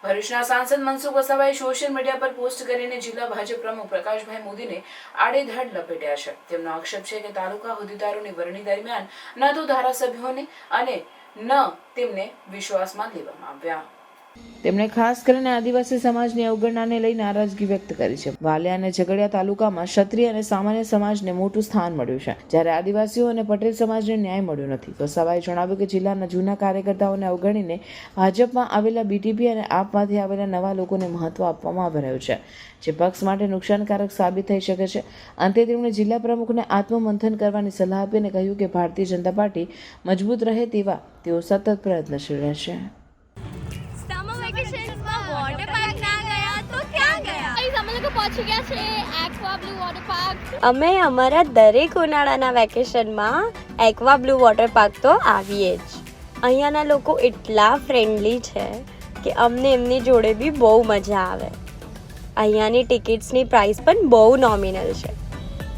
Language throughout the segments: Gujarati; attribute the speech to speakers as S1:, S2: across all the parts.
S1: ભરૂચના સાંસદ મનસુખ વસાવાએ સોશિયલ મીડિયા પર પોસ્ટ કરીને જિલ્લા ભાજપ પ્રમુખ પ્રકાશભાઈ મોદીને આડેધડ લપેટ્યા છે. તેમનો આક્ષેપ છે કે તાલુકા હોદ્દેદારોની વરણી દરમિયાન ન તો ધારાસભ્યોને અને ન તેમને વિશ્વાસમાં લેવામાં આવ્યા. તેમણે ખાસ કરીને આદિવાસી સમાજની અવગણનાને લઈ નારાજગી વ્યક્ત કરી છે. વાલિયા અને ઝઘડિયા તાલુકામાં ક્ષત્રિય અને સામાન્ય સમાજને મોટું સ્થાન મળ્યું છે, જ્યારે આદિવાસીઓ અને પટેલ સમાજને ન્યાય મળ્યો નથી. વસાવાએ જણાવ્યું કે જિલ્લાના જૂના કાર્યકર્તાઓને અવગણીને ભાજપમાં આવેલા બીટીપી અને આપમાંથી આવેલા નવા લોકોને મહત્વ આપવામાં આવી રહ્યું છે, જે પક્ષ માટે નુકસાનકારક સાબિત થઈ શકે છે. અંતે તેમણે જિલ્લા પ્રમુખને આત્મમંથન કરવાની સલાહ આપીને કહ્યું કે ભારતીય જનતા પાર્ટી મજબૂત રહે તેવા તેઓ સતત પ્રયત્નશીલ રહેશે.
S2: અમે અમારા દરેક ઉનાળાના વેકેશનમાં એક્વા બ્લુ વોટર પાર્ક તો આવીએ જ. અહીંયાના લોકો એટલા ફ્રેન્ડલી છે કે અમને એમની જોડે બી બહુ મજા આવે. અહીંયાની ટિકિટ્સની પ્રાઇસ પણ બહુ નોમિનલ છે.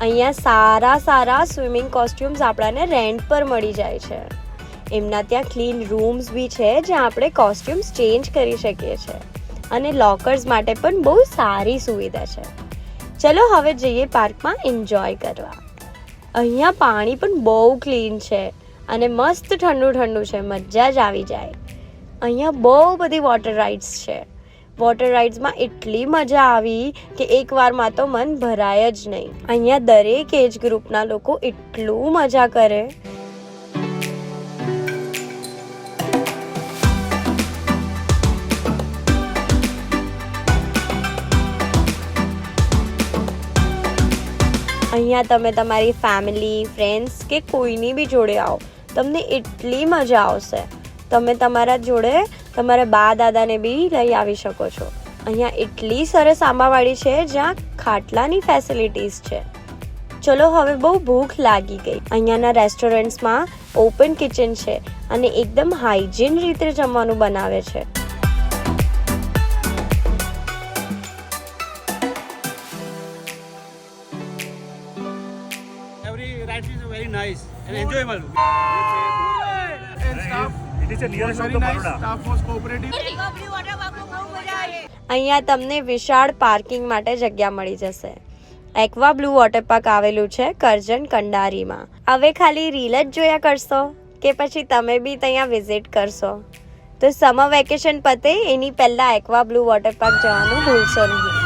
S2: અહીંયા સારા સ્વિમિંગ કોસ્ટ્યુમ્સ આપણાને રેન્ટ પર મળી જાય છે. એમના ત્યાં ક્લીન રૂમ્સ બી છે જ્યાં આપણે કોસ્ટ્યુમ્સ ચેન્જ કરી શકીએ છીએ, અને લોકર્સ માટે પણ બહુ સારી સુવિધા છે. ચલો હવે જઈએ પાર્કમાં એન્જોય કરવા. અહીંયા પાણી પણ બહુ ક્લીન છે અને મસ્ત ઠંડુ છે, મજા જ આવી જાય. અહીંયા બહુ બધી વોટર રાઇડ્સ છે. વોટર રાઇડ્સમાં એટલી મજા આવી કે એકવારમાં તો મન ભરાય જ નહીં. અહીંયા દરેક એજ ગ્રુપના લોકો એટલું મજા કરે. અહીંયા તમે તમારી ફેમિલી, ફ્રેન્ડ્સ કે કોઈની બી જોડે આવો, તમને એટલી મજા આવશે. તમે તમારા જોડે તમારા બા દાદાને બી લઈ આવી શકો છો. અહીંયા એટલી સરસ આંબાવાડી છે જ્યાં ખાટલાની ફેસિલિટીઝ છે. ચલો હવે બહુ ભૂખ લાગી ગઈ. અહીંયાના રેસ્ટોરન્ટ્સમાં ઓપન કિચન છે અને એકદમ હાઇજીન રીતે જમવાનું બનાવે છે.
S3: Every ride is very nice and enjoyable.
S4: And staff,
S5: it is a nearest
S4: very
S5: of the
S4: nice.
S5: Baroda.
S4: Staff was cooperative.
S2: અહીંયા તમને વિશાળ પાર્કિંગ માટે જગ્યા મળી જશે. એક્વા બ્લુ વોટર પાર્ક આવેલું છે કરજણ કંડારીમાં. હવે ખાલી રીલ જ જોયા કરશો કે પછી તમે બી ત્યાં વિઝિટ કરશો? તો સમર વેકેશન પતે એની પહેલા એક્વા બ્લુ વોટર પાર્ક જવાનું ભૂલશો નહીં.